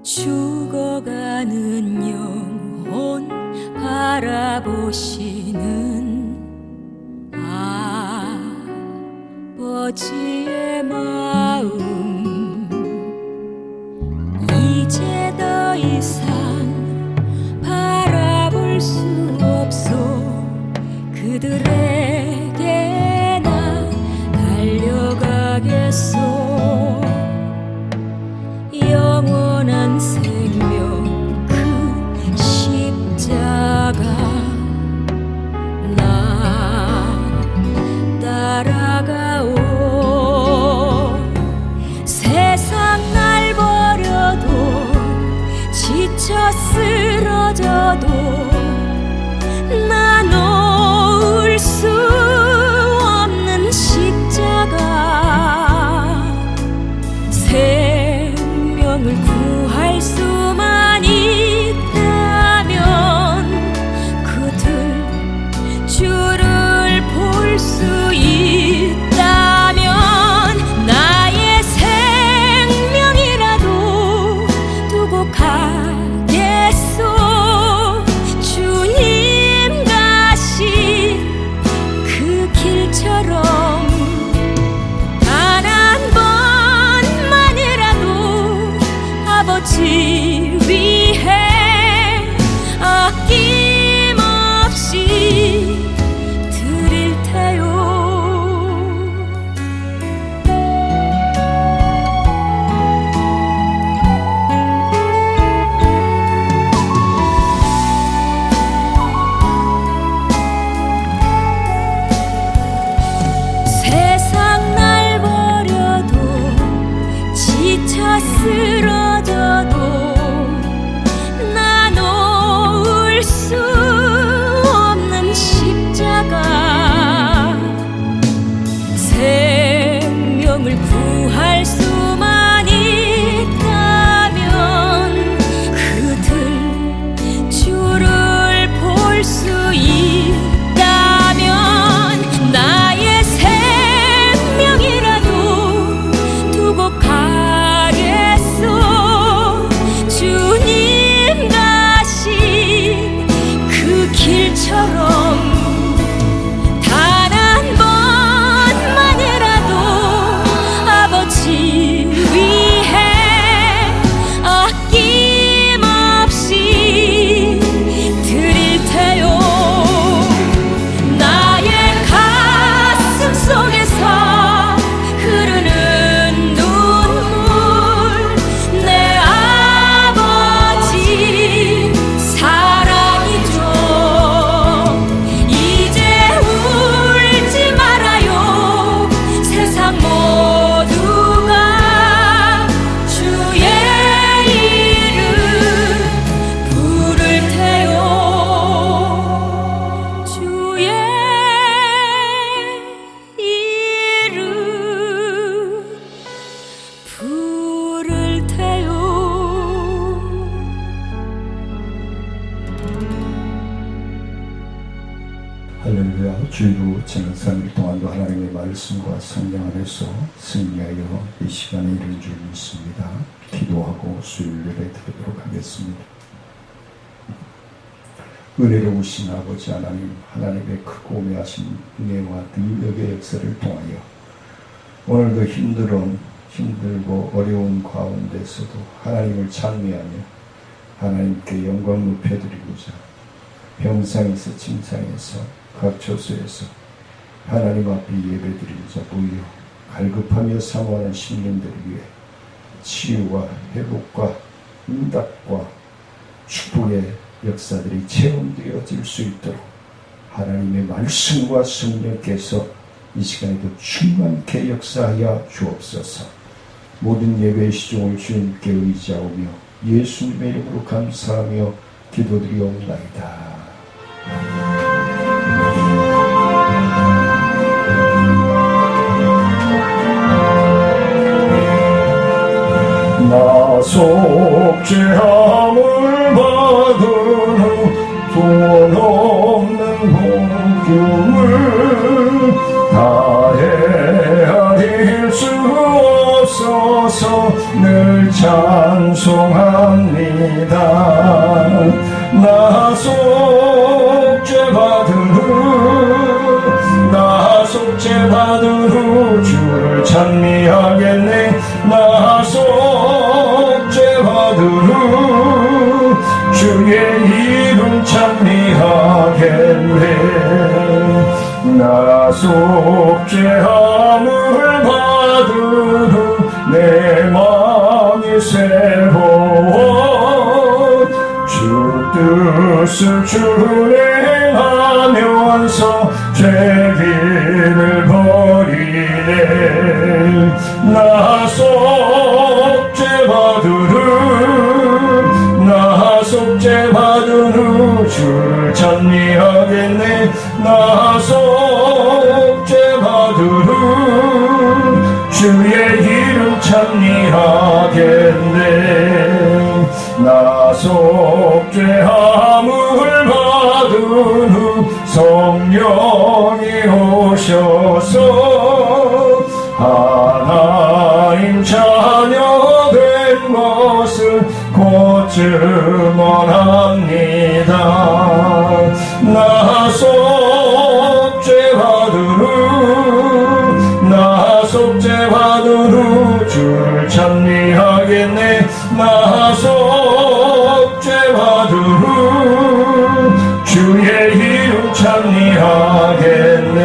죽어가는 영혼 바라보시는 아버지의 마음, 이제 더 이상 바라볼 수 없소. 그들에게 나 달려가겠소. 영원한 생명 그 십자가 나 따라가오. 세상 날 버려도 지쳐 쓰러져도 나 놓을 수 없는 십자가. 생명을 구할 수만 있다면 그들 주를 볼 수 있다면 나의 생명이라도 두고 가겠소. 주님 가신 그 길처럼 아버지 위해 아낌없이 드릴 테요. 세상 날 버려도 지쳐 쓰러져도 나 놓을 수 없는 십자가. 생명을 구할 수만 있다면 그들 주를 볼 수 있다면 나의 생명이라도 두고 가겠소. 주님 가신 그 길처럼 단 한 번만이라도 아버지 위해 아낌없이 드릴 테요. 나의 가슴 속에서 흐르는 눈물, 내 아버지 사랑이죠. 이제 울지 말아요. 세상 모두가 주의 이름 부를 테요. 주의 이름 부를 테요. 할렐루야. 주일로 지난 3일 동안도 하나님의 말씀과 성령 안에서 승리하여 이 시간에 이른 줄 믿습니다. 기도하고 수요일 예배 드리도록 하겠습니다. 은혜로우신 아버지 하나님, 하나님의 크고 오묘하신 은혜와 능력의 역사를 통하여 오늘도 힘들고 어려운 가운데서도 하나님을 찬미하며 하나님께 영광 높여드리고자 병상에서 침상에서 각 처소에서 하나님 앞에 예배드리고자 모여 갈급하며 사모하는 심령들을 위해 치유와 회복과 응답과 축복의 역사들이 체험되어질 수 있도록 하나님의 말씀과 성령께서 이 시간에도 충만케 역사하여 주옵소서. 모든 예배의 시종을 주님께 의지하오며 예수님의 이름으로 감사하며 기도드리옵나이다. 나 속죄함을 받은 후 소원 없는 복음을 다 헤아릴 수 없어서 늘 찬송합니다. 나 속죄받은 후 주를 찬미하겠네. 나 속죄받은 후 주의 이름 찬미하겠네. 나 속죄함을 받은 후 내 마음이 새로워 주 뜻을 준행하면서 죄를 버리네. 나 속죄받은 후 주를 찬미하겠네. 나 속죄받은 후 주의 이름 찬미하겠네. 나 속죄함을 받은 후 성령이 오셔서 하나님 자녀 된 것을 곧 증언합니다. 나 속죄받은 후 주를 찬미하겠네. 나 속죄받은 후 주의 이름 찬미하겠네.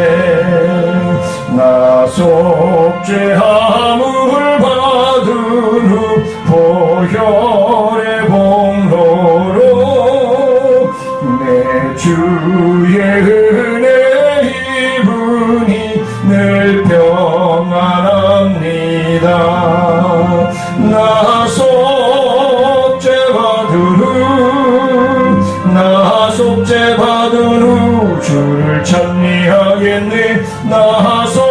나 속죄함을 받은 후 보혈의 복로로 내 주의 은혜 입으니 늘 평안합니다. 나 속죄받은 후 주를 찬미하겠네. 나 속죄받은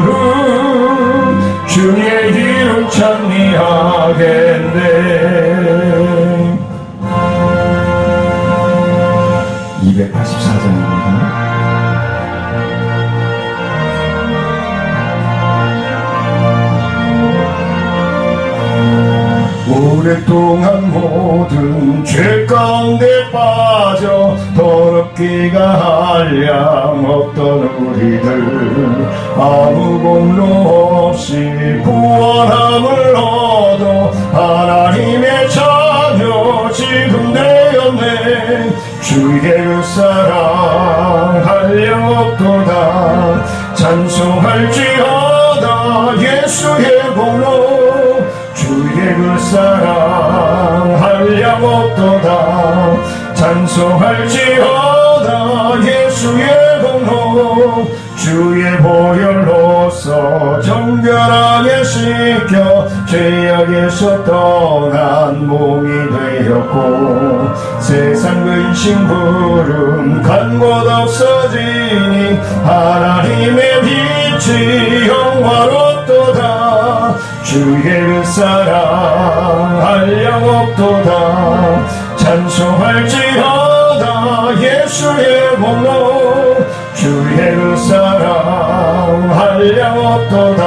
후 주의 이름 찬미하겠네. 284장입니다. 오랫동안 모든 죄 가운데 빠져 더럽기가 한량 없던 우리들 아무 공로 없이 구원함을 얻어 하나님의 자녀 지금 되었네. 주의 그 사랑 한량 없도다. 찬송할지어다 예수의 공로. 주의 그 사랑 한량 없도다. 찬송할지어다 예수의 공로. 주의 보혈로서 정결하게 씻겨 죄악에서 떠난 몸이 되었고 세상 근심 부름 간 곳 없어지니 하나님의 빛이 영화롭도다. 주의 그 사랑 한량 없도다. 찬송할지어다 예수의 공로. 주의 그 사랑 한량 없도다.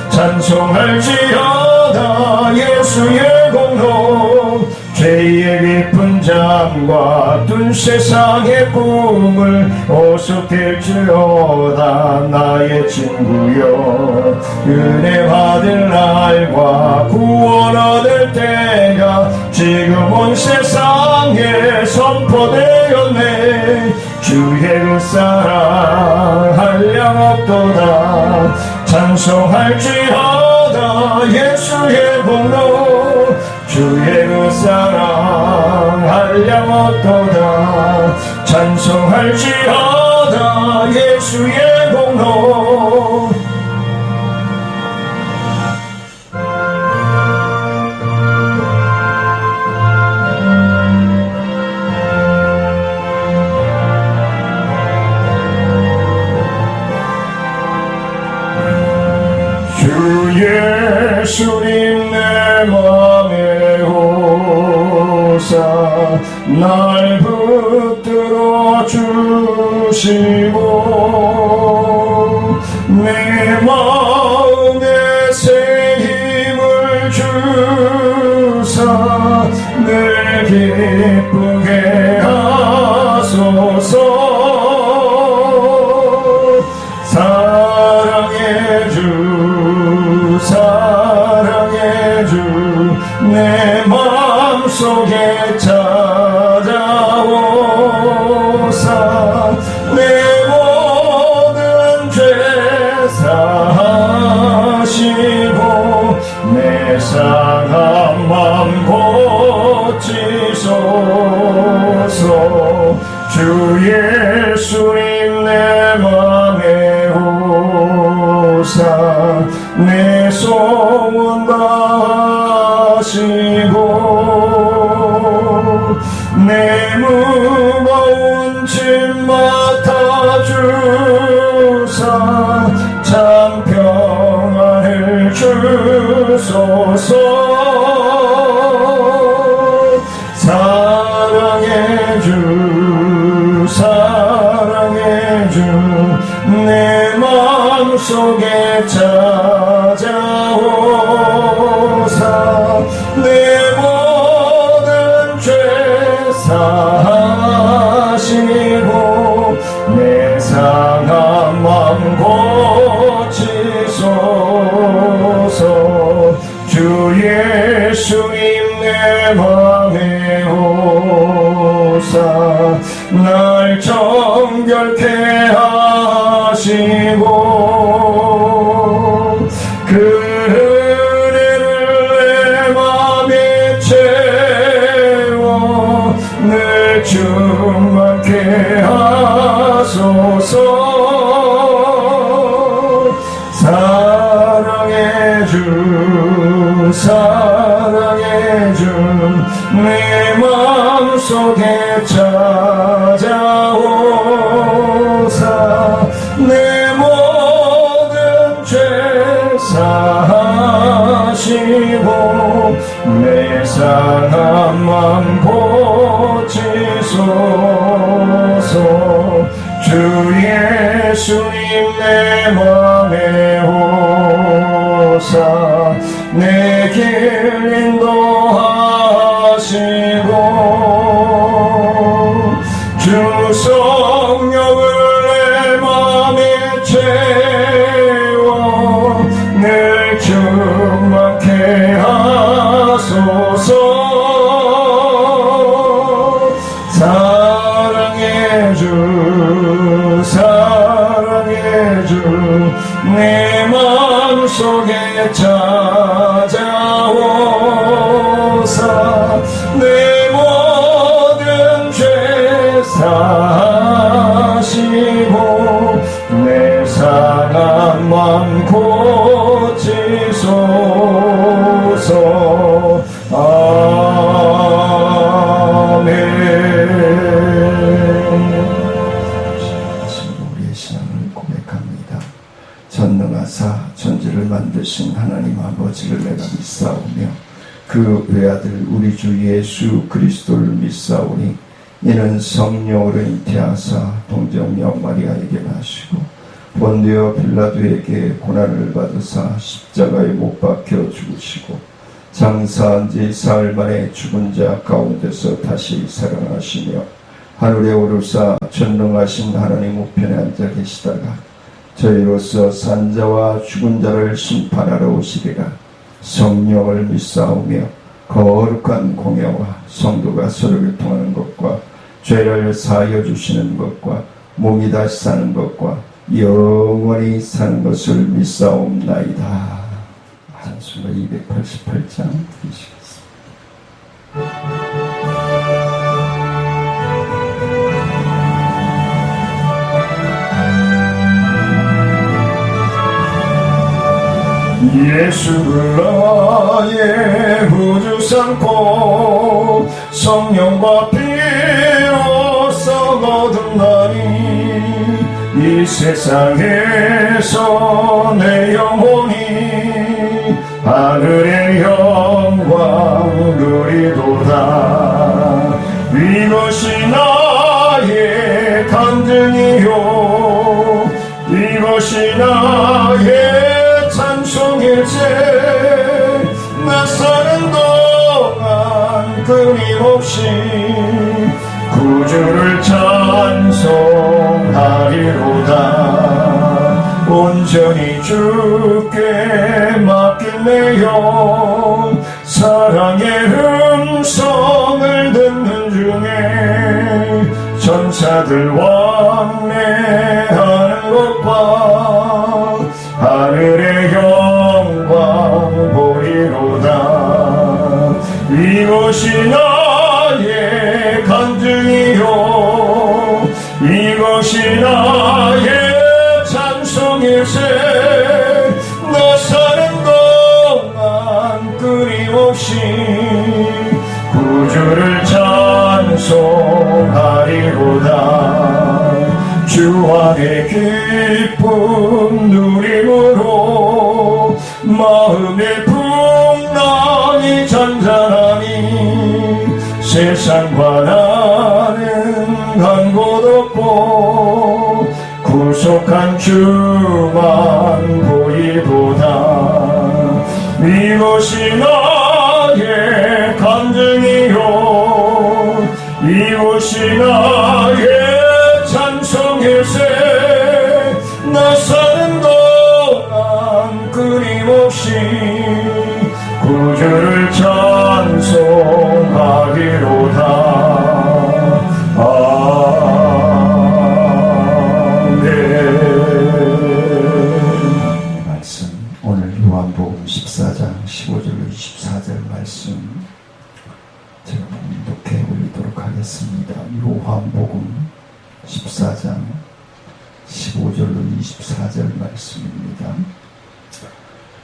찬송할지어다 예수의 공로. 죄의 깊은 잠과 둔 세상의 꿈을 오속될지어다 나의 친구여. 은혜 받을 날과 구원 얻을 때가 지금 온 세상에 선포되었네. 주의 그 사랑 한량 없도다. 찬송할지어다 예수의 공로. 주의 그 사랑 한량 없도다. 찬송할지어다 예수의 공로. 주 예수님 내 맘에 오사 날 붙들어 주시고 내 마음에 새 기쁘게 하소서. 사랑의 주 사랑의 주 내 맘속에 찾아오사 내 모든 죄 사하시고 내 상한 맘 고치소서. 주 예수님 내 맘에 오사 내 소원 다하시고 내 무거운 짐 맡아주사 참 평안을 주소서. 사랑의 주 사랑의 주 내 맘속에 찾아오사 내 모든 죄 사하시고 내 상한 맘 고치소서. 주 예수님 내 맘에 오사 날 정결케 하시고 그 은혜를 내 맘에 채워 늘 충만케 하소서. 사랑의 주 사랑의 주 내 맘속에 찾아오사 내 모든 죄 사하시고 내 상한 맘 고치소서. 주 예수님 내 맘에 오사 내 길 인도하시고 주 성령을 내 맘에 채워 늘 충만케 하소서. 사랑의 주 사랑의 주 내 맘속에 찾아오사 내 모든 죄 사하시고 내 상한 맘 고치소서. 우리의 신앙을 고백합니다. 전능하사 천지를 만드신 하나님 아버지를 내가 믿사오며 그 외아들 우리 주 예수 그리스도를 믿사오니 이는 성령으로 잉태하사 동정녀 마리아에게 나시고 본디오 빌라도에게 고난을 받으사 십자가에 못 박혀 죽으시고 장사한 지 사흘 만에 죽은 자 가운데서 다시 살아나시며 하늘에 오르사 전능하신 하나님 우편에 앉아 계시다가 저희로서 산자와 죽은 자를 심판하러 오시리라. 성령을 믿사오며 거룩한 공예와 성도가 서로 교통하는 것과 죄를 사하여 주시는 것과 몸이 다시 사는 것과 영원히 사는 것을 믿사옵나이다. 한숨과 288장 드리시겠습니다. 예수를 나의 구주 삼고 성령과 피로써 거듭나니 이 세상에서 내 영혼이 하늘의 영광 누리도다. 이것이 나의 간증이요 이것이 나의 찬송의 죄. 나 사는 동안 끊임없이 구주를 찬송하리로다. 온전히 주께 맡긴 내 영, 사랑의 음성을 듣는 중에 천사들 왕래하는 것과 하늘의 영광 보리로다. 이것이 나의 간증이요, 이것이 나의 찬송의 새. 나 사는 동안 끊임없이 구주를 찬송하리로다. 주 안에 기쁨 누림으로 마음의 풍랑이 잔잔하니 세상과 나는 간 곳 없고 구속한 주만 보이도다. 이것이 나의 간증이요, 이것이 나의 찬송의 새. 나 사는 동안 끊임없이 구주를 찬송하리로다. 말씀, 오늘 요한복음 14장 15절로 24절 말씀 제가 봉독해 올리도록 하겠습니다. 요한복음 14장 15절로 24절 말씀입니다.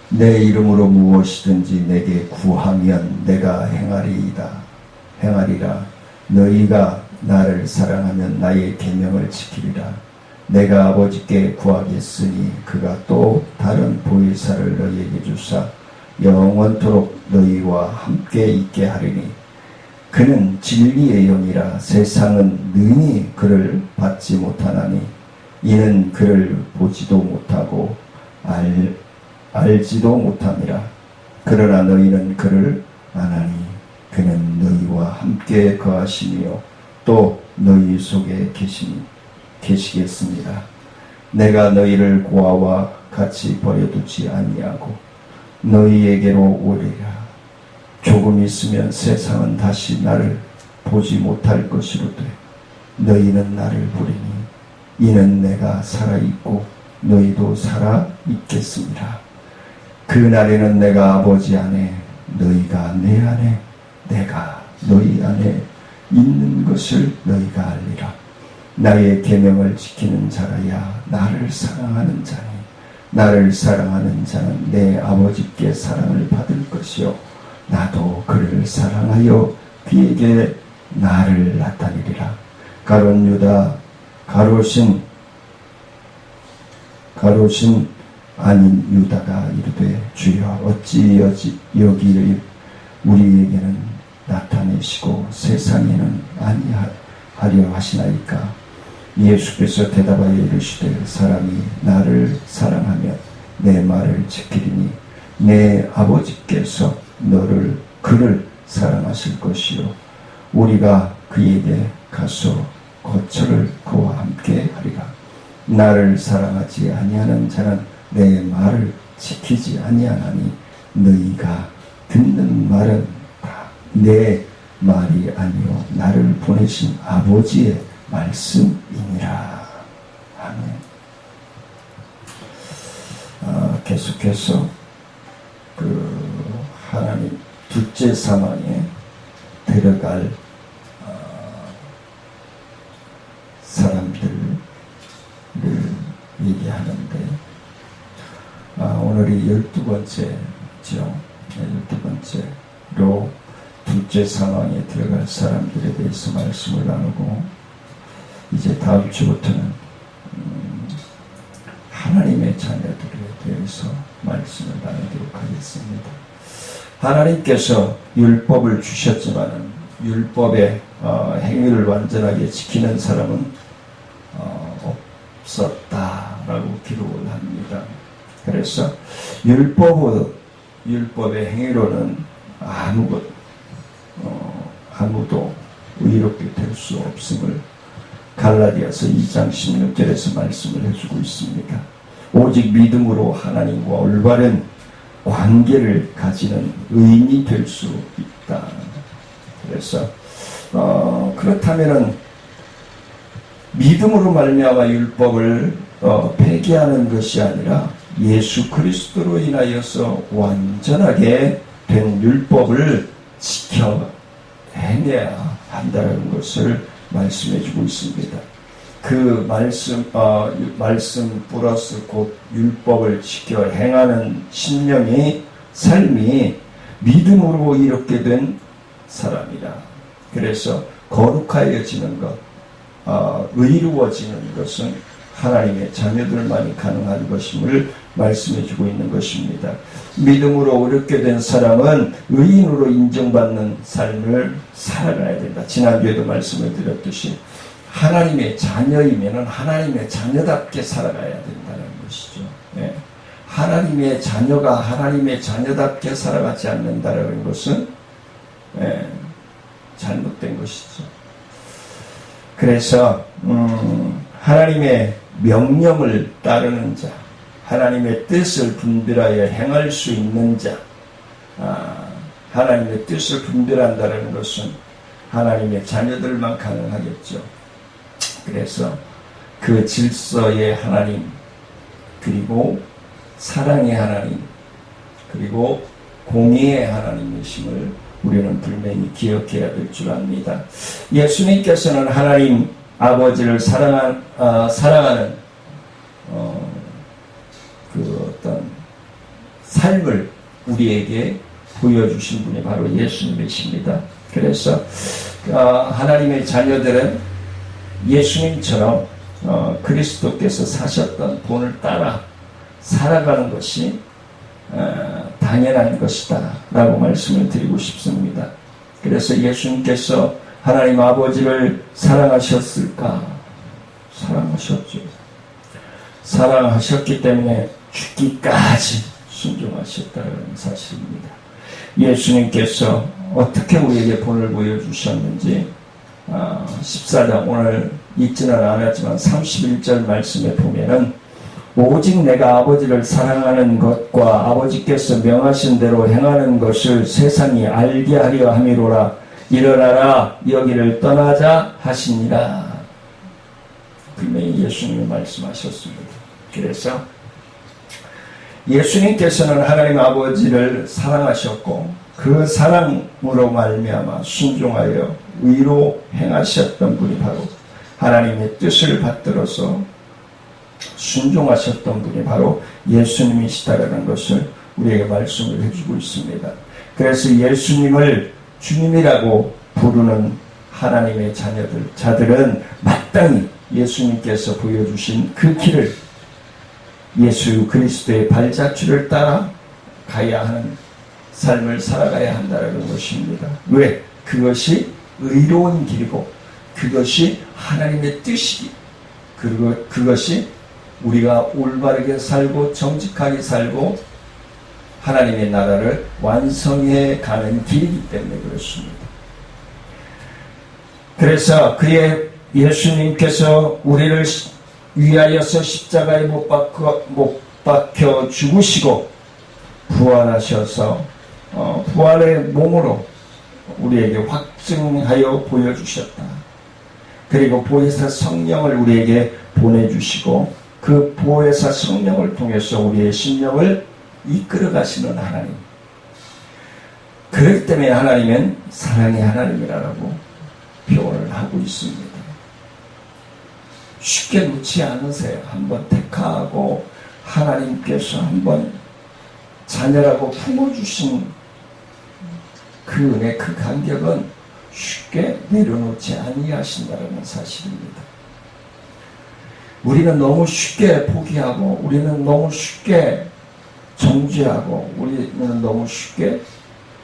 내 이름으로 무엇이든지 내게 구하면 내가 행하리라. 너희가 나를 사랑하면 나의 계명을 지키리라. 내가 아버지께 구하겠으니 그가 또 다른 보혜사를 너희에게 주사 영원토록 너희와 함께 있게 하리니 그는 진리의 영이라. 세상은 능히 그를 받지 못하나니 이는 그를 보지도 못하고 알지도 못함이라. 그러나 너희는 그를 아나니 그는 너희와 함께 거하시며 또 너희 속에 계시겠습니다. 내가 너희를 고아와 같이 버려두지 아니하고 너희에게로 오리라. 조금 있으면 세상은 다시 나를 보지 못할 것이로되 너희는 나를 보리니 이는 내가 살아있고 너희도 살아있겠습니다. 그날에는 내가 아버지 안에 너희가 내 안에 내가 너희 안에 있는 것을 너희가 알리라. 나의 계명을 지키는 자라야 나를 사랑하는 자니 나를 사랑하는 자는 내 아버지께 사랑을 받을 것이요 나도 그를 사랑하여 그에게 나를 나타내리라. 가룟 유다 가롯인 아닌 유다가 이르되 주여 어찌 여기를 우리에게는 나타내시고 세상에는 아니하려 하시나이까. 예수께서 대답하여 이르시되 사람이 나를 사랑하면 내 말을 지키리니 내 아버지께서 그를 사랑하실 것이요 우리가 그에게 가서 거처를 그와 함께 하리라. 나를 사랑하지 아니하는 자는 내 말을 지키지 아니하나니 너희가 듣는 말은 다 내 말이 아니요 나를 보내신 아버지의 말씀이니라. 아멘. 계속해서 하나님 둘째 사망에 들어갈 사람들을 얘기하는데 오늘이 12번째죠. 12번째로 둘째 사망에 들어갈 사람들에 대해서 말씀을 나누고 이제 다음 주부터는 하나님의 자녀들에 대해서 말씀을 나누도록 하겠습니다. 하나님께서 율법을 주셨지만은 율법의 행위를 완전하게 지키는 사람은 없었다라고 기록을 합니다. 그래서 율법의 행위로는 아무도 의롭게 될 수 없음을 갈라디아서 2장 16절에서 말씀을 해주고 있습니다. 오직 믿음으로 하나님과 올바른 관계를 가지는 의인이 될 수 있다. 그래서 그렇다면은 믿음으로 말미암아 율법을 폐기하는 것이 아니라 예수 그리스도로 인하여서 완전하게 된 율법을 지켜 행해야 한다는 것을 말씀해 주고 있습니다. 그 말씀 플러스 곧 율법을 지켜 행하는 삶이 믿음으로 이렇게 된 사람이다. 그래서 거룩하여지는 것, 의로워지는 것은 하나님의 자녀들만이 가능한 것임을 말씀해 주고 있는 것입니다. 믿음으로 의롭게 된 사람은 의인으로 인정받는 삶을 살아가야 된다. 지난주에도 말씀을 드렸듯이 하나님의 자녀이면 하나님의 자녀답게 살아가야 된다는 것이죠. 네. 하나님의 자녀가 하나님의 자녀답게 살아가지 않는다는 것은 잘못된 것이죠. 그래서 하나님의 명령을 따르는 자, 하나님의 뜻을 분별하여 행할 수 있는 자, 하나님의 뜻을 분별한다는 것은 하나님의 자녀들만 가능하겠죠. 그래서 그 질서의 하나님, 그리고 사랑의 하나님, 그리고 공의의 하나님이심을 우리는 분명히 기억해야 될 줄 압니다. 예수님께서는 하나님 아버지를 사랑하는 그 어떤 삶을 우리에게 보여주신 분이 바로 예수님이십니다. 그래서 하나님의 자녀들은 예수님처럼 그리스도께서 사셨던 본을 따라 살아가는 것이 당연한 것이다 라고 말씀을 드리고 싶습니다. 그래서 예수님께서 하나님 아버지를 사랑하셨을까? 사랑하셨죠. 사랑하셨기 때문에 죽기까지 순종하셨다는 사실입니다. 예수님께서 어떻게 우리에게 본을 보여주셨는지 14장 오늘 읽지는 않았지만 31절 말씀에 보면은 오직 내가 아버지를 사랑하는 것과 아버지께서 명하신 대로 행하는 것을 세상이 알게 하려 함이로라. 일어나라 여기를 떠나자 하시니라. 분명히 예수님이 말씀하셨습니다. 그래서 예수님께서는 하나님 아버지를 사랑하셨고 그 사랑으로 말미암아 순종하여 의로 행하셨던 분이 바로 하나님의 뜻을 받들어서 순종하셨던 분이 바로 예수님이시다라는 것을 우리에게 말씀을 해주고 있습니다. 그래서 예수님을 주님이라고 부르는 하나님의 자들은 마땅히 예수님께서 보여주신 그 길을 예수 그리스도의 발자취를 따라 가야 하는 삶을 살아가야 한다는 것입니다. 왜? 그것이 의로운 길이고 그것이 하나님의 뜻이기, 그리고 그것이 우리가 올바르게 살고 정직하게 살고 하나님의 나라를 완성해 가는 길이기 때문에 그렇습니다. 그래서 그의 예수님께서 우리를 위하여서 십자가에 못 박혀 죽으시고 부활하셔서 부활의 몸으로 우리에게 확증하여 보여주셨다. 그리고 보혜사 성령을 우리에게 보내주시고 그 보혜사 성령을 통해서 우리의 심령을 이끌어 가시는 하나님. 그렇기 때문에 하나님은 사랑의 하나님이라고 표현을 하고 있습니다. 쉽게 놓지 않으세요. 한번 택하고 하나님께서 한번 자녀라고 품어주신 그 은혜, 그 간격은 쉽게 내려놓지 아니하신다는 사실입니다. 우리는 너무 쉽게 포기하고 우리는 너무 쉽게 정죄하고 우리는 너무 쉽게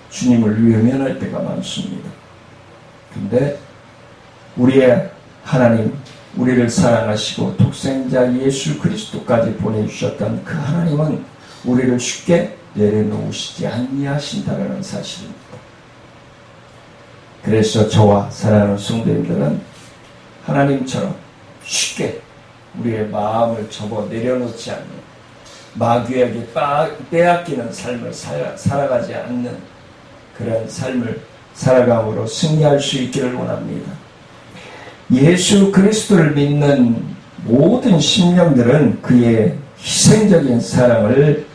주님을 외면할 때가 많습니다. 근데 우리의 하나님, 우리를 사랑하시고 독생자 예수 그리스도까지 보내주셨던 그 하나님은 우리를 쉽게 내려놓으시지 아니하신다는 사실입니다. 그래서 저와 사랑하는 성도님들은 하나님처럼 쉽게 우리의 마음을 접어 내려놓지 않는, 마귀에게 빼앗기는 삶을 살아가지 않는 그런 삶을 살아감으로 승리할 수 있기를 원합니다. 예수 그리스도를 믿는 모든 심령들은 그의 희생적인 사랑을,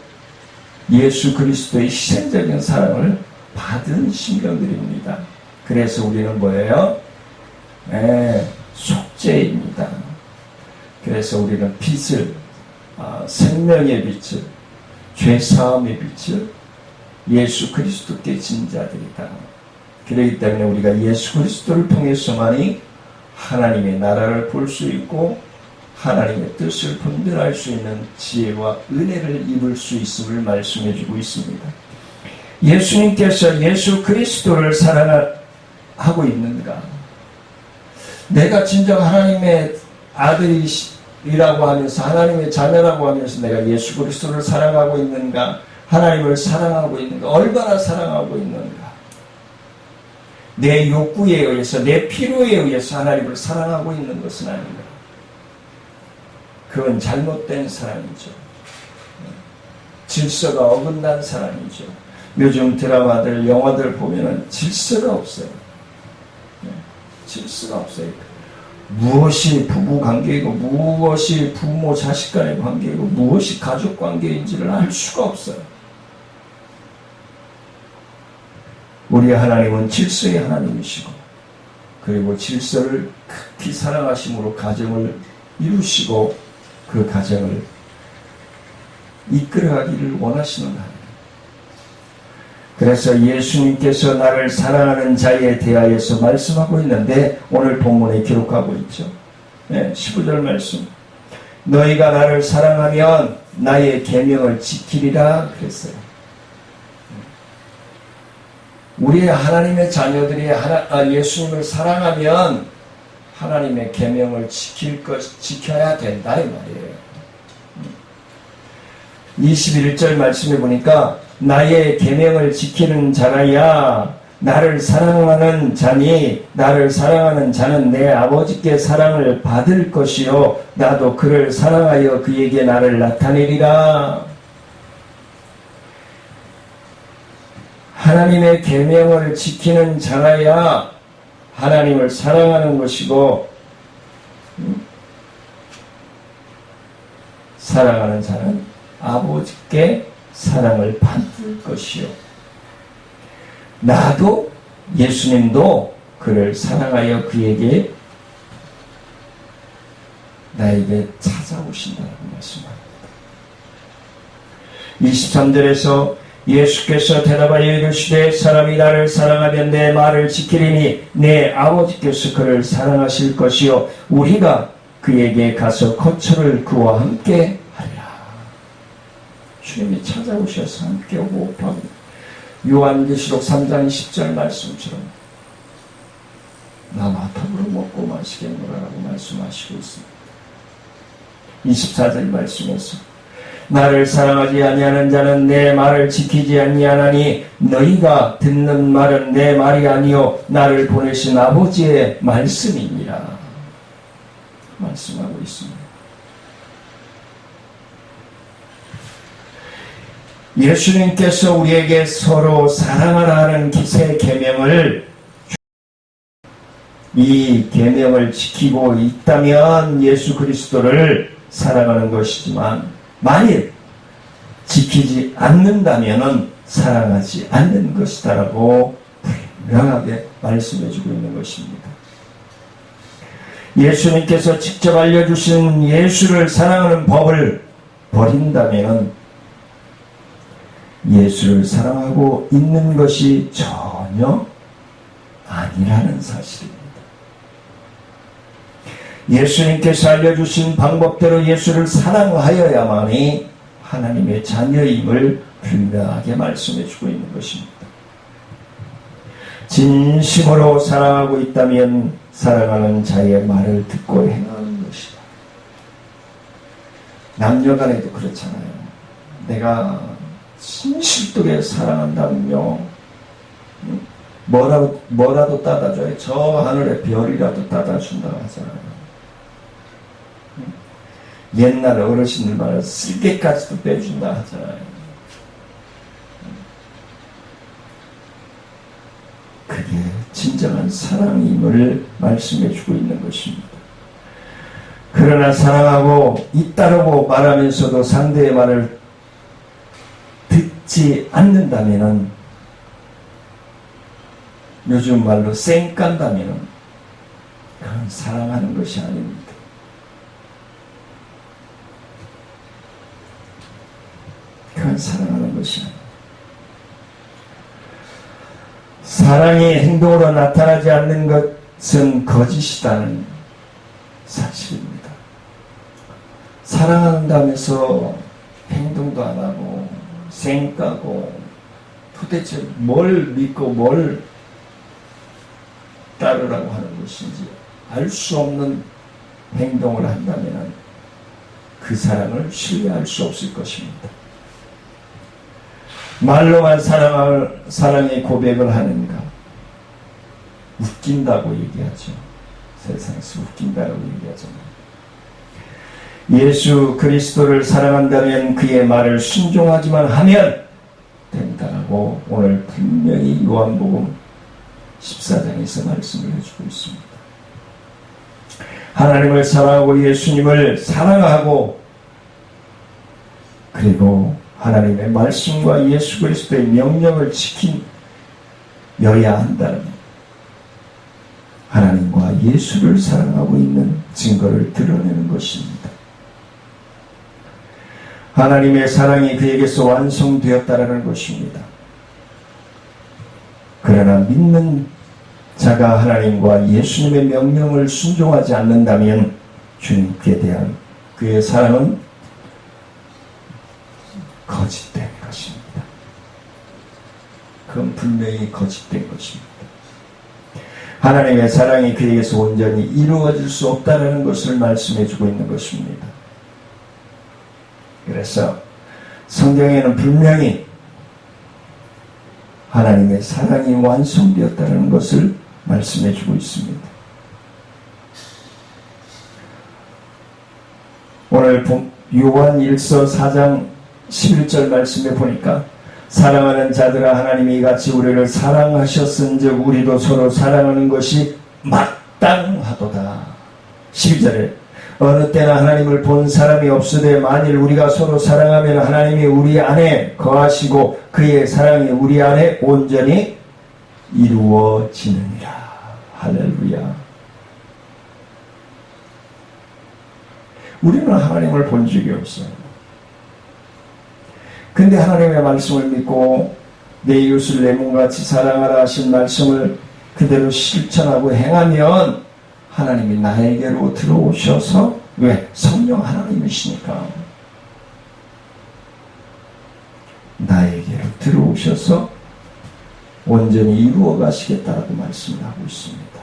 예수 그리스도의 희생적인 사랑을 받은 심령들입니다. 그래서 우리는 뭐예요? 속죄입니다. 그래서 우리는 빛을, 생명의 빛을, 죄사함의 빛을 예수 그리스도께 진 자들이다. 그렇기 때문에 우리가 예수 그리스도를 통해서만이 하나님의 나라를 볼 수 있고 하나님의 뜻을 분별할 수 있는 지혜와 은혜를 입을 수 있음을 말씀해 주고 있습니다. 예수님께서 예수 그리스도를 사랑하고 있는가? 내가 진정 하나님의 아들이라고 하면서, 하나님의 자녀라고 하면서 내가 예수 그리스도를 사랑하고 있는가? 하나님을 사랑하고 있는가? 얼마나 사랑하고 있는가? 내 욕구에 의해서, 내 필요에 의해서 하나님을 사랑하고 있는 것은 아닙니다. 그건 잘못된 사랑이죠. 질서가 어긋난 사랑이죠. 요즘 드라마들, 영화들 보면은 질서가 없어요. 질서가 없어요. 무엇이 부부 관계이고, 무엇이 부모 자식 간의 관계이고, 무엇이 가족 관계인지를 알 수가 없어요. 우리 하나님은 질서의 하나님이시고, 그리고 질서를 극히 사랑하심으로 가정을 이루시고 그 가정을 이끌어가기를 원하시는 하나님. 그래서 예수님께서 나를 사랑하는 자에 대하여서 말씀하고 있는데 오늘 본문에 기록하고 있죠. 15절 말씀. 너희가 나를 사랑하면 나의 계명을 지키리라 그랬어요. 우리 하나님의 자녀들이 예수님을 사랑하면 하나님의 계명을 지켜야 된다 이 말이에요. 21절 말씀해 보니까 나의 계명을 지키는 자라야 나를 사랑하는 자니, 나를 사랑하는 자는 내 아버지께 사랑을 받을 것이요 나도 그를 사랑하여 그에게 나를 나타내리라. 하나님의 계명을 지키는 자라야 하나님을 사랑하는 것이고, 사랑하는 자는 아버지께 사랑을 받을 것이요 나도, 예수님도 그를 사랑하여 그에게, 나에게 찾아오신다고 말씀합니다. 23절에서 예수께서 대답하여 이르시되 사람이 나를 사랑하면 내 말을 지키리니 내 아버지께서 그를 사랑하실 것이요 우리가 그에게 가서 거처를 그와 함께 하리라. 주님이 찾아오셔서 함께 오고 오파하고, 요한계시록 3장 10절 말씀처럼 나 마tab으로 먹고 마시겠노라라고 말씀하시고 있습니다. 24절 말씀에서 나를 사랑하지 아니하는 자는 내 말을 지키지 아니하나니 너희가 듣는 말은 내 말이 아니요 나를 보내신 아버지의 말씀이니라 말씀하고 있습니다. 예수님께서 우리에게 서로 사랑하라 하는 기세 계명을, 이 계명을 지키고 있다면 예수 그리스도를 사랑하는 것이지만 만일 지키지 않는다면 사랑하지 않는 것이다라고 분명하게 말씀해주고 있는 것입니다. 예수님께서 직접 알려주신 예수를 사랑하는 법을 버린다면 예수를 사랑하고 있는 것이 전혀 아니라는 사실입니다. 예수님께서 알려주신 방법대로 예수를 사랑하여야만이 하나님의 자녀임을 분명하게 말씀해주고 있는 것입니다. 진심으로 사랑하고 있다면 사랑하는 자의 말을 듣고 행하는 것이다. 남녀간에도 그렇잖아요. 내가 진실되게 사랑한다면요 뭐라도 따다줘요. 저 하늘에 별이라도 따다준다고 하잖아요. 옛날 어르신들 말로 쓸개까지도 빼준다 하잖아요. 그게 진정한 사랑임을 말씀해주고 있는 것입니다. 그러나 사랑하고 잇따르고 말하면서도 상대의 말을 듣지 않는다면, 요즘 말로 쌩깐다면 그건 사랑하는 것이 아닙니다. 그건 사랑하는 것이 아닙니다. 사랑이 행동으로 나타나지 않는 것은 거짓이라는 사실입니다. 사랑한다면서 행동도 안 하고 쌩까고 도대체 뭘 믿고 뭘 따르라고 하는 것인지 알 수 없는 행동을 한다면 그 사랑을 신뢰할 수 없을 것입니다. 말로만 사랑의 고백을 하는가? 웃긴다고 얘기하죠. 세상에서 웃긴다고 얘기하잖아요. 예수 그리스도를 사랑한다면 그의 말을 순종하기만 하면 된다라고 오늘 분명히 요한복음 14장에서 말씀을 해주고 있습니다. 하나님을 사랑하고 예수님을 사랑하고 그리고 하나님의 말씀과 예수 그리스도의 명령을 지키여야 한다는 하나님과 예수를 사랑하고 있는 증거를 드러내는 것입니다. 하나님의 사랑이 그에게서 완성되었다라는 것입니다. 그러나 믿는 자가 하나님과 예수님의 명령을 순종하지 않는다면 주님께 대한 그의 사랑은 거짓된 것입니다. 그건 분명히 거짓된 것입니다. 하나님의 사랑이 그에게서 온전히 이루어질 수 없다는 것을 말씀해주고 있는 것입니다. 그래서 성경에는 분명히 하나님의 사랑이 완성되었다는 것을 말씀해주고 있습니다. 오늘 요한 1서 4장 11절 말씀에 보니까 사랑하는 자들아 하나님이 이같이 우리를 사랑하셨은즉 우리도 서로 사랑하는 것이 마땅하도다. 12절에 어느 때나 하나님을 본 사람이 없으되 만일 우리가 서로 사랑하면 하나님이 우리 안에 거하시고 그의 사랑이 우리 안에 온전히 이루어지느니라. 할렐루야. 우리는 하나님을 본 적이 없어요. 근데 하나님의 말씀을 믿고 내 이웃을 내 몸같이 사랑하라 하신 말씀을 그대로 실천하고 행하면 하나님이 나에게로 들어오셔서, 왜? 성령 하나님이시니까 나에게로 들어오셔서 온전히 이루어 가시겠다라고 말씀을 하고 있습니다.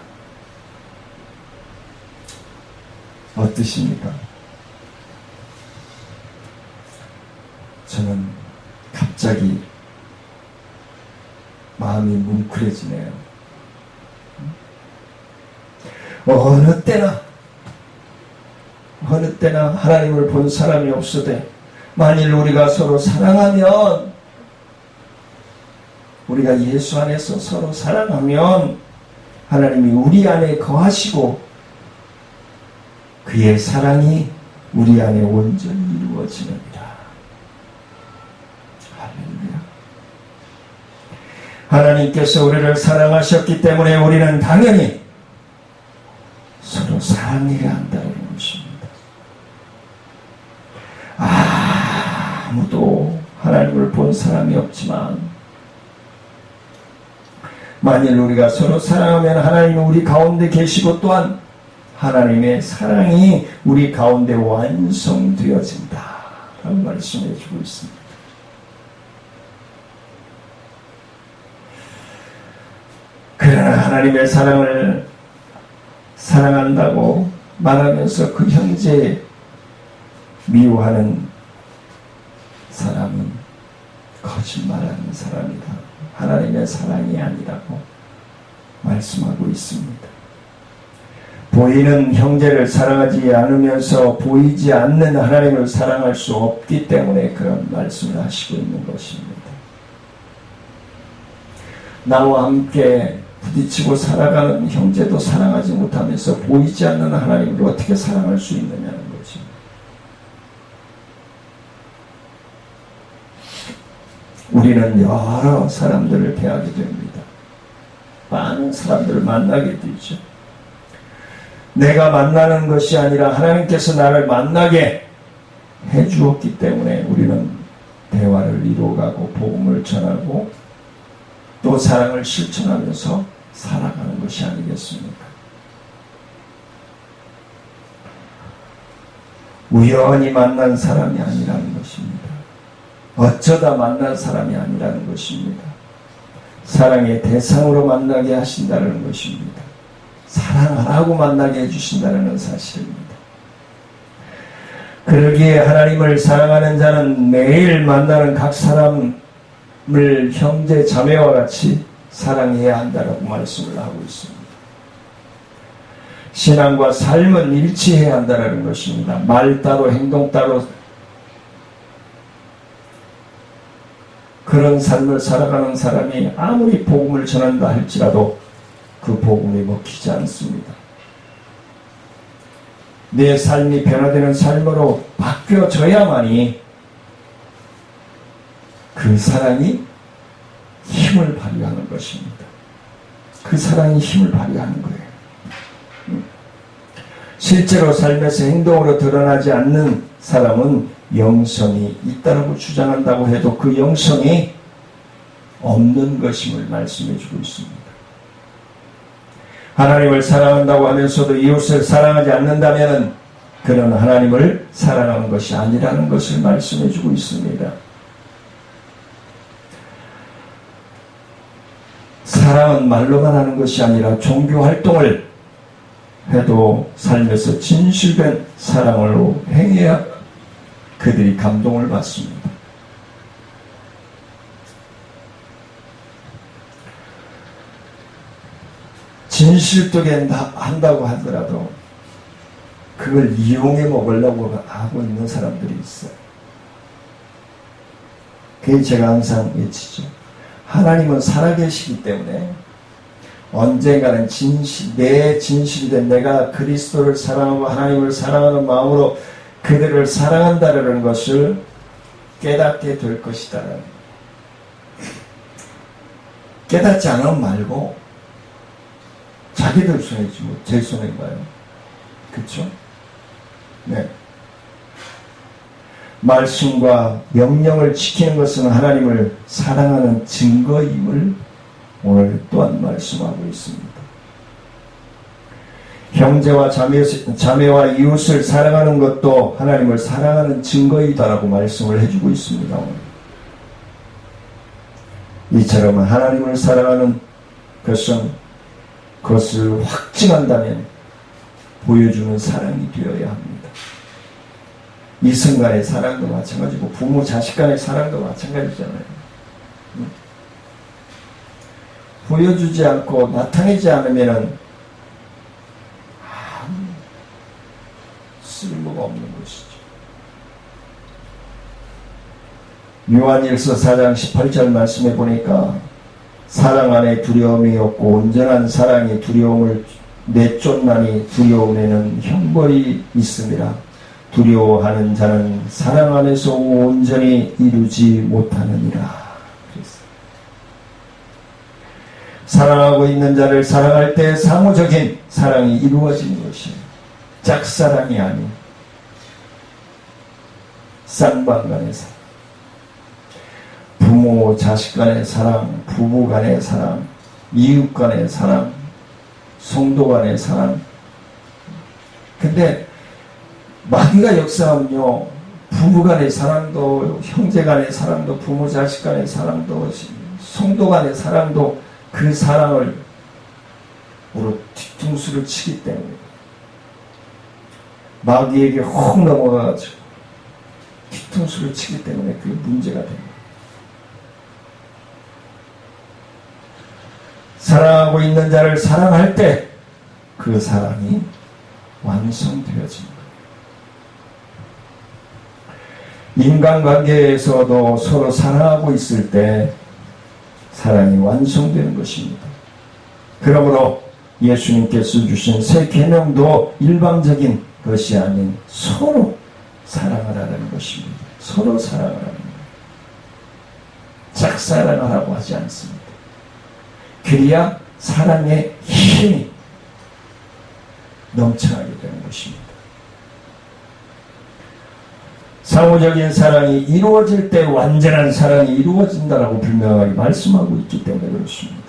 어떠십니까? 저는 갑자기 마음이 뭉클해지네요. 어느 때나 하나님을 본 사람이 없으되 만일 우리가 서로 사랑하면, 우리가 예수 안에서 서로 사랑하면 하나님이 우리 안에 거하시고 그의 사랑이 우리 안에 온전히 이루어지느니라. 할렐루야. 하나님께서 우리를 사랑하셨기 때문에 우리는 당연히 서로 사랑해야 한다는 것입니다. 아무도 하나님을 본 사람이 없지만 만일 우리가 서로 사랑하면 하나님은 우리 가운데 계시고 또한 하나님의 사랑이 우리 가운데 완성되어진다 라고 말씀해 주고 있습니다. 그러나 하나님의 사랑을 사랑한다고 말하면서 그 형제 미워하는 사람은 거짓말하는 사람이다. 하나님의 사랑이 아니라고 말씀하고 있습니다. 보이는 형제를 사랑하지 않으면서 보이지 않는 하나님을 사랑할 수 없기 때문에 그런 말씀을 하시고 있는 것입니다. 나와 함께 부딪히고 살아가는 형제도 사랑하지 못하면서 보이지 않는 하나님을 어떻게 사랑할 수 있느냐는 것입니다. 우리는 여러 사람들을 대하게 됩니다. 많은 사람들을 만나게 되죠. 내가 만나는 것이 아니라 하나님께서 나를 만나게 해주었기 때문에 우리는 대화를 이루어가고 복음을 전하고 또 사랑을 실천하면서 살아가는 것이 아니겠습니까? 우연히 만난 사람이 아니라는 것입니다. 어쩌다 만난 사람이 아니라는 것입니다. 사랑의 대상으로 만나게 하신다는 것입니다. 사랑하라고 만나게 해주신다는 사실입니다. 그러기에 하나님을 사랑하는 자는 매일 만나는 각 사람을 형제 자매와 같이 사랑해야 한다고 말씀을 하고 있습니다. 신앙과 삶은 일치해야 한다는 것입니다. 말 따로 행동 따로 그런 삶을 살아가는 사람이 아무리 복음을 전한다 할지라도 그 복음이 먹히지 않습니다. 내 삶이 변화되는 삶으로 바뀌어져야만이 그 사랑이 힘을 발휘하는 것입니다. 그 사랑이 힘을 발휘하는 거예요. 실제로 삶에서 행동으로 드러나지 않는 사람은 영성이 있다고 주장한다고 해도 그 영성이 없는 것임을 말씀해 주고 있습니다. 하나님을 사랑한다고 하면서도 이웃을 사랑하지 않는다면 그는 하나님을 사랑하는 것이 아니라는 것을 말씀해 주고 있습니다. 사랑은 말로만 하는 것이 아니라 종교 활동을 해도 삶에서 진실된 사랑으로 행해야 그들이 감동을 받습니다. 진실되게 한다고 하더라도 그걸 이용해 먹으려고 하고 있는 사람들이 있어요. 그게 제가 항상 외치죠. 하나님은 살아계시기 때문에 언젠가는 내 진실이 된 내가 그리스도를 사랑하고 하나님을 사랑하는 마음으로 그들을 사랑한다는 것을 깨닫게 될 것이다. 깨닫지 않으면 말고 자기들 손이지 뭐 제 손인가요? 그렇죠? 네. 말씀과 명령을 지키는 것은 하나님을 사랑하는 증거임을 오늘 또한 말씀하고 있습니다. 형제와 자매와 이웃을 사랑하는 것도 하나님을 사랑하는 증거이다라고 말씀을 해주고 있습니다. 오늘. 이처럼 하나님을 사랑하는 것은 그것을 확증한다면 보여주는 사랑이 되어야 합니다. 이성 간의 사랑도 마찬가지고 부모 자식 간의 사랑도 마찬가지잖아요. 보여주지 않고 나타내지 않으면 아무 쓸모가 없는 것이죠. 요한일서 4장 18절 말씀해 보니까 사랑 안에 두려움이 없고 온전한 사랑이 두려움을 내쫓나니 두려움에는 형벌이 있음이라. 두려워하는 자는 사랑 안에서 온전히 이루지 못하느니라. 사랑하고 있는 자를 사랑할 때 상호적인 사랑이 이루어지는 것이에요. 짝사랑이 아닌 쌍방 간의 사랑, 부모 자식 간의 사랑, 부부 간의 사랑, 이웃 간의 사랑, 성도 간의 사랑. 근데 마귀가 역사하면요, 부부 간의 사랑도, 형제 간의 사랑도, 부모 자식 간의 사랑도, 성도 간의 사랑도 그 사랑을 우리 뒤통수를 치기 때문에 마귀에게 혹 넘어가가지고 뒤통수를 치기 때문에 그게 문제가 됩니다. 사랑하고 있는 자를 사랑할 때 그 사랑이 완성되어진 거예요. 인간관계에서도 서로 사랑하고 있을 때 사랑이 완성되는 것입니다. 그러므로 예수님께서 주신 새 계명도 일방적인 것이 아닌 서로 사랑을 하라는 것입니다. 서로 사랑을 하는 거예요. 짝사랑하라고 하지 않습니다. 그래야 사랑의 힘이 넘쳐나게 되는 것입니다. 상호적인 사랑이 이루어질 때 완전한 사랑이 이루어진다라고 분명하게 말씀하고 있기 때문에 그렇습니다.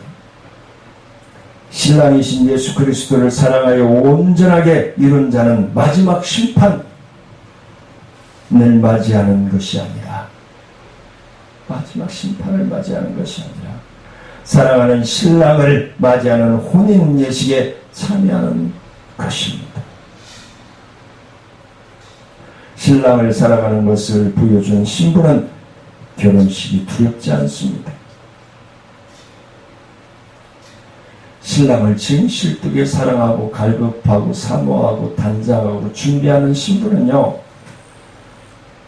신랑이신 예수 그리스도를 사랑하여 온전하게 이룬 자는 마지막 심판을 맞이하는 것이 아니라 마지막 심판을 맞이하는 것이 아니라 사랑하는 신랑을 맞이하는 혼인 예식에 참여하는 것입니다. 신랑을 사랑하는 것을 보여준 신부는 결혼식이 두렵지 않습니다. 신랑을 진실되게 사랑하고 갈급하고 사모하고 단장하고 준비하는 신부는요,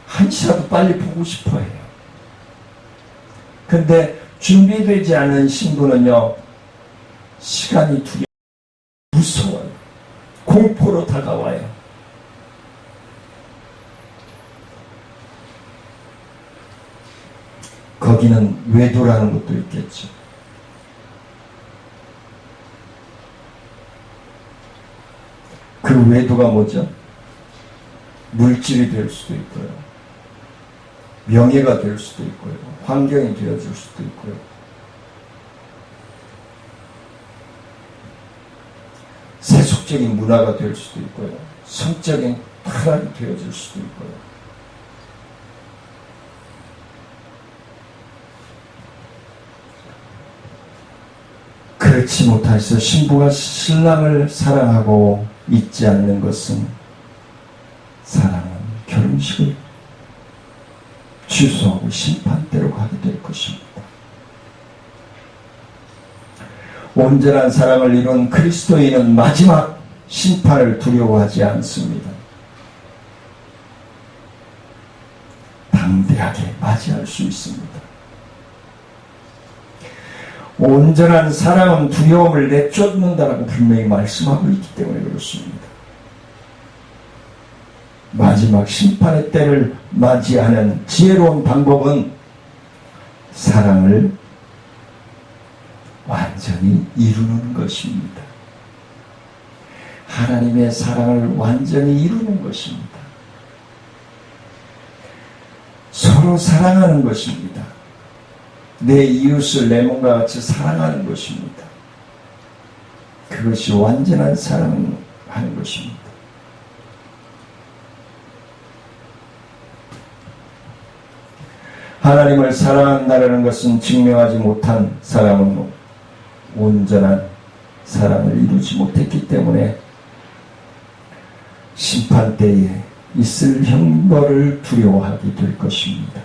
한시라도 빨리 보고 싶어 해요. 근데 준비되지 않은 신부는요, 시간이 무서워요. 공포로 다가와요. 거기는 외도라는 것도 있겠죠. 그 외도가 뭐죠? 물질이 될 수도 있고요. 명예가 될 수도 있고요. 환경이 되어줄 수도 있고요. 세속적인 문화가 될 수도 있고요. 성적인 타락이 되어질 수도 있고요. 그렇지 못해서 신부가 신랑을 사랑하고 있지 않는 것은 사랑은 결혼식을 취소하고 심판대로 가게 될 것입니다. 온전한 사랑을 이룬 그리스도인은 마지막 심판을 두려워하지 않습니다. 담대하게 맞이할 수 있습니다. 온전한 사랑은 두려움을 내쫓는다라고 분명히 말씀하고 있기 때문에 그렇습니다. 마지막 심판의 때를 맞이하는 지혜로운 방법은 사랑을 완전히 이루는 것입니다. 하나님의 사랑을 완전히 이루는 것입니다. 서로 사랑하는 것입니다. 내 이웃을 내 몸과 같이 사랑하는 것입니다. 그것이 완전한 사랑하는 것입니다. 하나님을 사랑한다는 것은 증명하지 못한 사람은 온전한 사랑을 이루지 못했기 때문에 심판 때에 있을 형벌을 두려워하게 될 것입니다.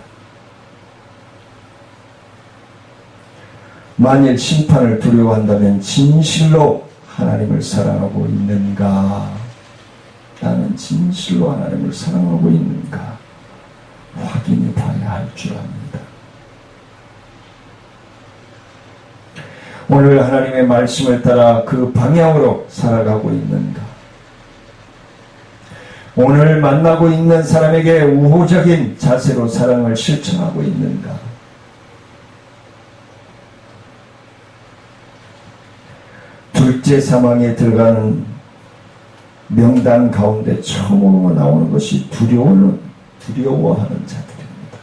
만일 심판을 두려워한다면 진실로 하나님을 사랑하고 있는가? 나는 진실로 하나님을 사랑하고 있는가? 확인해 봐야 할 줄 압니다. 오늘 하나님의 말씀을 따라 그 방향으로 살아가고 있는가? 오늘 만나고 있는 사람에게 우호적인 자세로 사랑을 실천하고 있는가? 둘째 사망에 들어가는 명단 가운데 처음으로 나오는 것이 두려워하는 자들입니다.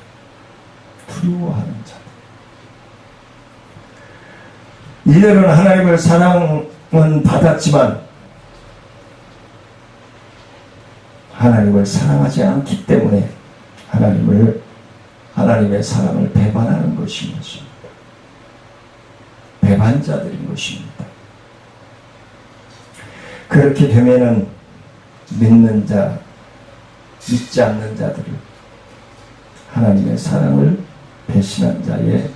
두려워하는 자들. 이들은 하나님을 사랑은 받았지만 하나님을 사랑하지 않기 때문에 하나님의 사랑을 배반하는 것입니다. 배반자들인 것입니다. 그렇게 되면은 믿는 자, 믿지 않는 자들을 하나님의 사랑을 배신한 자의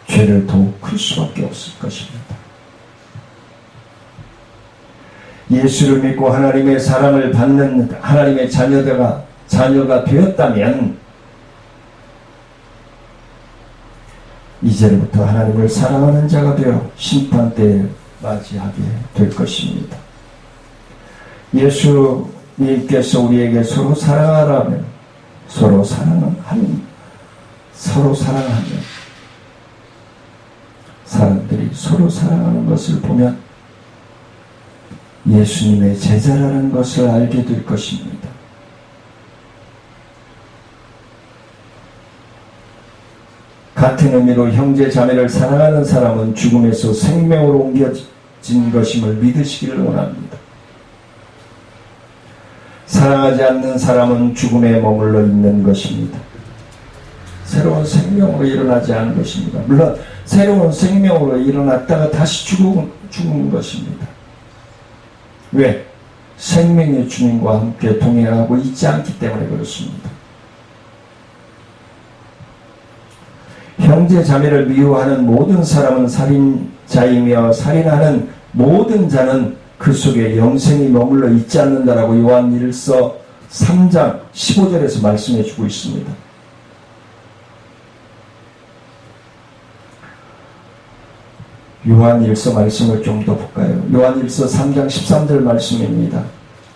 죄를 더욱 클 수밖에 없을 것입니다. 예수를 믿고 하나님의 사랑을 받는 하나님의 자녀가 되었다면 이제부터 하나님을 사랑하는 자가 되어 심판때에 맞이하게 될 것입니다. 예수님께서 우리에게 서로 사랑하라면 서로 사랑하면 사람들이 서로 사랑하는 것을 보면 예수님의 제자라는 것을 알게 될 것입니다. 같은 의미로 형제 자매를 사랑하는 사람은 죽음에서 생명으로 옮겨진 것임을 믿으시기를 원합니다. 사랑하지 않는 사람은 죽음에 머물러 있는 것입니다. 새로운 생명으로 일어나지 않은 것입니다. 물론 새로운 생명으로 일어났다가 다시 죽은 것입니다. 왜? 생명의 주님과 함께 동행하고 있지 않기 때문에 그렇습니다. 형제 자매를 미워하는 모든 사람은 살인자이며 살인하는 모든 자는 그 속에 영생이 머물러 있지 않는다라고 요한일서 3장 15절에서 말씀해 주고 있습니다. 요한일서 말씀을 좀 더 볼까요? 요한일서 3장 13절 말씀입니다.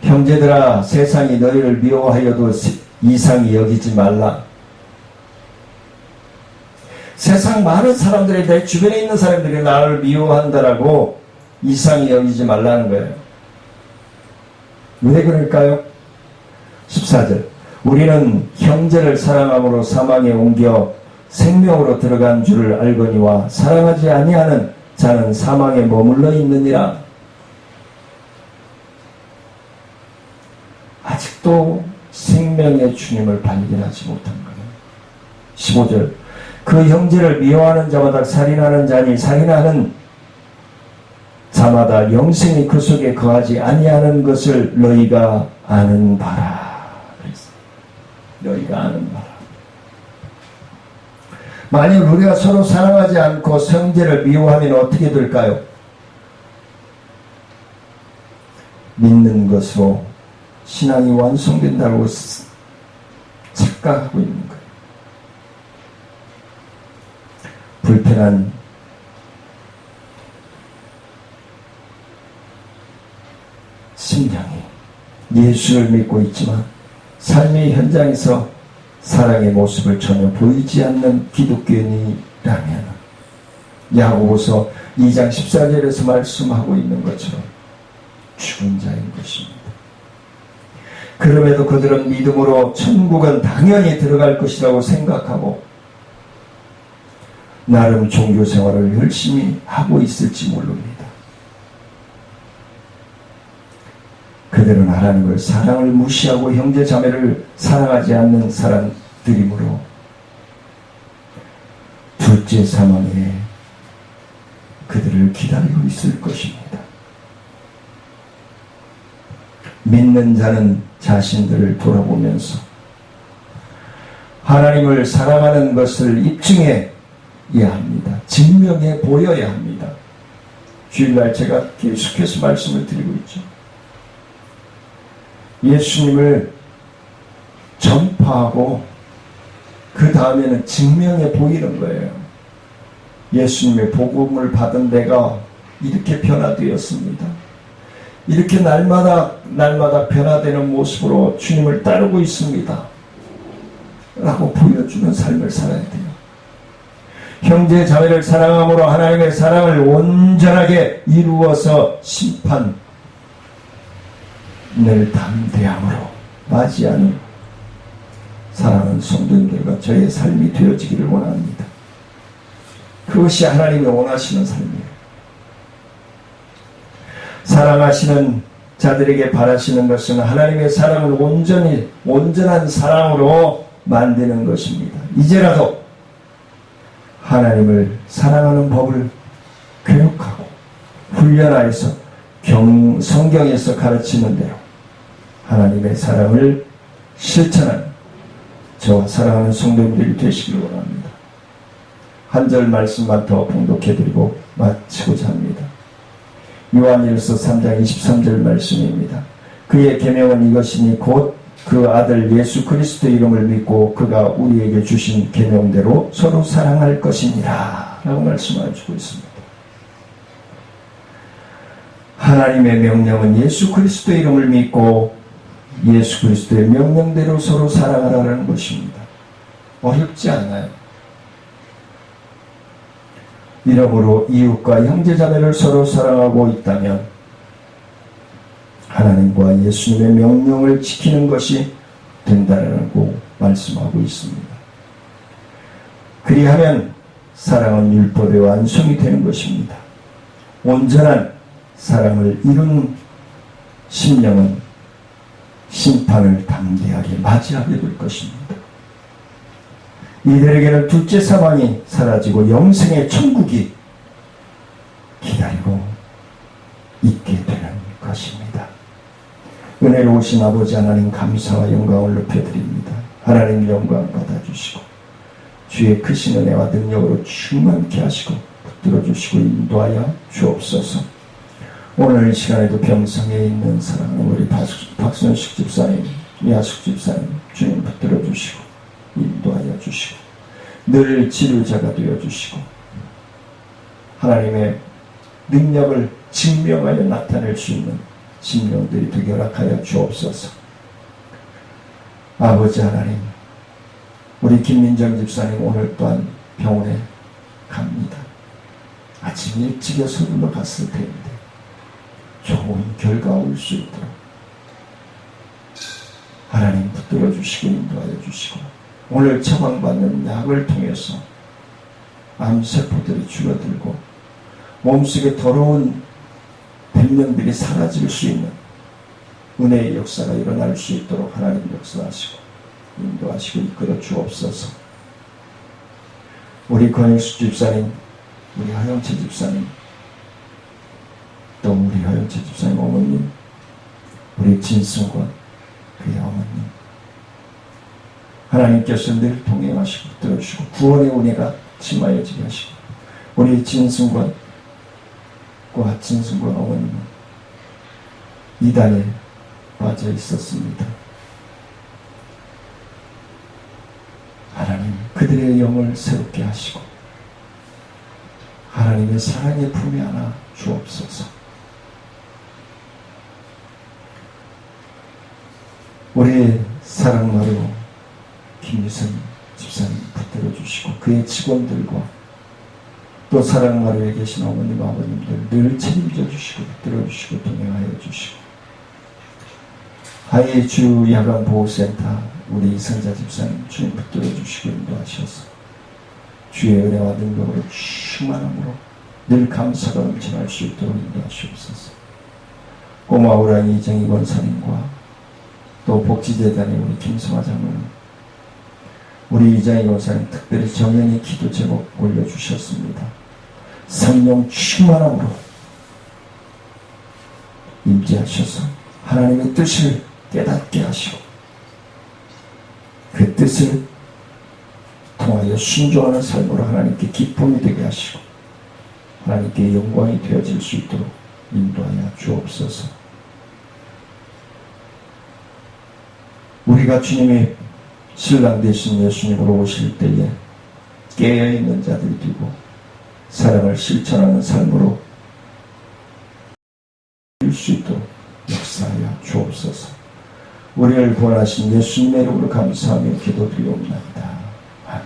형제들아, 세상이 너희를 미워하여도 이상히 여기지 말라. 세상 많은 사람들이, 내 주변에 있는 사람들이 나를 미워한다라고 이상히 여기지 말라는 거예요. 왜 그럴까요? 14절. 우리는 형제를 사랑함으로 사망에 옮겨 생명으로 들어간 줄을 알거니와 사랑하지 아니하는 자는 사망에 머물러 있느니라. 아직도 생명의 주님을 발견하지 못한 거예요. 15절. 그 형제를 미워하는 자마다 살인하는 자니 살인하는 자마다 영생이 그 속에 거하지 아니하는 것을 너희가 아는 바라. 너희가 아는 바라. 만일 우리가 서로 사랑하지 않고 형제를 미워하면 어떻게 될까요? 믿는 것으로 신앙이 완성된다고 착각하고 있는 거예요. 불편한 심령이 예수를 믿고 있지만 삶의 현장에서 사랑의 모습을 전혀 보이지 않는 기독교인이라면 야고보서 2장 14절에서 말씀하고 있는 것처럼 죽은 자인 것입니다. 그럼에도 그들은 믿음으로 천국은 당연히 들어갈 것이라고 생각하고 나름 종교 생활을 열심히 하고 있을지 모릅니다. 그들은 하나님을 사랑을 무시하고 형제 자매를 사랑하지 않는 사람들이므로 둘째 사망에 그들을 기다리고 있을 것입니다. 믿는 자는 자신들을 돌아보면서 하나님을 사랑하는 것을 입증해야 합니다. 증명해 보여야 합니다. 주일날 제가 계속해서 말씀을 드리고 있죠. 예수님을 전파하고 그 다음에는 증명해 보이는 거예요. 예수님의 복음을 받은 내가 이렇게 변화되었습니다. 이렇게 날마다 변화되는 모습으로 주님을 따르고 있습니다. 라고 보여주는 삶을 살아야 돼요. 형제 자매를 사랑함으로 하나님의 사랑을 온전하게 이루어서 심판을 담대함으로 맞이하는 사랑하는 성도님들과 저의 삶이 되어지기를 원합니다. 그것이 하나님이 원하시는 삶이에요. 사랑하시는 자들에게 바라시는 것은 하나님의 사랑을 온전한 사랑으로 만드는 것입니다. 이제라도 하나님을 사랑하는 법을 교육하고 훈련하여서 성경에서 가르치는 대로 하나님의 사랑을 실천하는 저와 사랑하는 성도님들이 되시기를 원합니다. 한 절 말씀만 더 봉독해드리고 마치고자 합니다. 요한일서 3장 23절 말씀입니다. 그의 계명은 이것이니 곧 그 아들 예수 그리스도 이름을 믿고 그가 우리에게 주신 계명대로 서로 사랑할 것이니라 라고 말씀해주고 있습니다. 하나님의 명령은 예수 그리스도 이름을 믿고 예수 그리스도의 명령대로 서로 사랑하라는 것입니다. 어렵지 않아요. 이러므로 이웃과 형제자매를 서로 사랑하고 있다면 하나님과 예수님의 명령을 지키는 것이 된다라고 말씀하고 있습니다. 그리하면 사랑은 율법의 완성이 되는 것입니다. 온전한 사랑을 이룬 심령은 심판을 담대하게 맞이하게 될 것입니다. 이들에게는 둘째 사망이 사라지고 영생의 천국이 기다리고 있게 되는 것입니다. 은혜로우신 아버지 하나님 감사와 영광을 높여드립니다. 하나님 영광 받아주시고 주의 크신 은혜와 능력으로 충만케 하시고 붙들어주시고 인도하여 주옵소서. 오늘 이 시간에도 병상에 있는 사랑하는 우리 박순식 집사님, 미아숙 집사님 주님 붙들어주시고 인도하여 주시고 늘 치료자가 되어주시고 하나님의 능력을 증명하여 나타낼 수 있는 심령들이 되게 허락하여 주옵소서. 아버지 하나님, 우리 김민정 집사님 오늘 또한 병원에 갑니다. 아침 일찍에 서둘러 갔을 텐데 좋은 결과 올 수 있도록 하나님 붙들어 주시고 인도하여 주시고 오늘 처방받는 약을 통해서 암세포들이 줄어들고 몸속에 더러운 변명들이 사라질 수 있는 은혜의 역사가 일어날 수 있도록 하나님 역사하시고 인도하시고 이끌어 주옵소서. 우리 권익수 집사님, 우리 하영채 집사님, 또 우리 하영채 집사님 어머님, 우리 진승권 그의 어머님, 하나님께서 늘 동행하시고 들어주시고 구원의 은혜가 침하여지게 하시고 우리 진승권과 진승권 어머님은 이단에 빠져 있었습니다. 하나님 그들의 영을 새롭게 하시고 하나님의 사랑의 품에 안아 주옵소서. 우리 사랑마루 김유선 집사님 붙들어 주시고 그의 직원들과 또 사랑마루에 계신 어머님 아버님들 늘 책임져 주시고 붙들어 주시고 동행하여 주시고 하이주 야간보호센터 우리 이선자 집사님 주님 붙들어 주시고 인도하셔서 주의 은혜와 능력으로 충만함으로 늘 감사가 넘쳐날 수 있도록 인도하시옵소서. 꼬마우라니 이정희 권사님과 또 복지재단의 우리 김성화 장로님, 우리 이정희 권사님 특별히 정연히 기도 제목 올려주셨습니다. 성령 충만함으로 임재하셔서 하나님의 뜻을 깨닫게 하시고 그 뜻을 통하여 순종하는 삶으로 하나님께 기쁨이 되게 하시고 하나님께 영광이 되어질 수 있도록 인도하여 주옵소서. 우리가 주님의 신랑 되신 예수님으로 오실 때에 깨어있는 자들이 되고 사랑을 실천하는 삶으로 일 수 있도록 역사하여 주옵소서. 우리를 구원하신 예수님의 이름으로 감사하며 기도드리옵나이다. 아멘.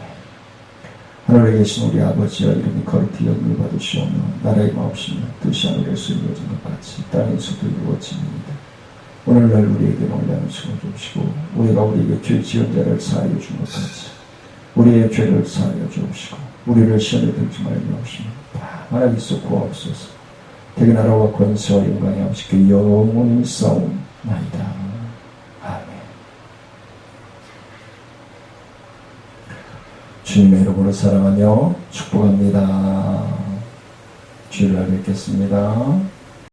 하늘에 계신 우리 아버지와 이름이 거룩히 여김을 받으시오며 나라의 마옵시며 뜻이 하늘에서 이루어진 것 같이 땅에서도 이루어집니다. 오늘날 우리에게 놀라운 수고 주시고 우리가 우리에게 죄 지은 자를 사하여 준 것 같이 우리의 죄를 사하여 주시고 우리를 시험에 들지 말며 하시며 하나님께서 구하옵소서. 대개 나라와 권세와 영광이 아버지께 영원히 싸움나이다. 아멘. 주님의 이름으로 사랑하며 축복합니다. 주일날 뵙겠습니다.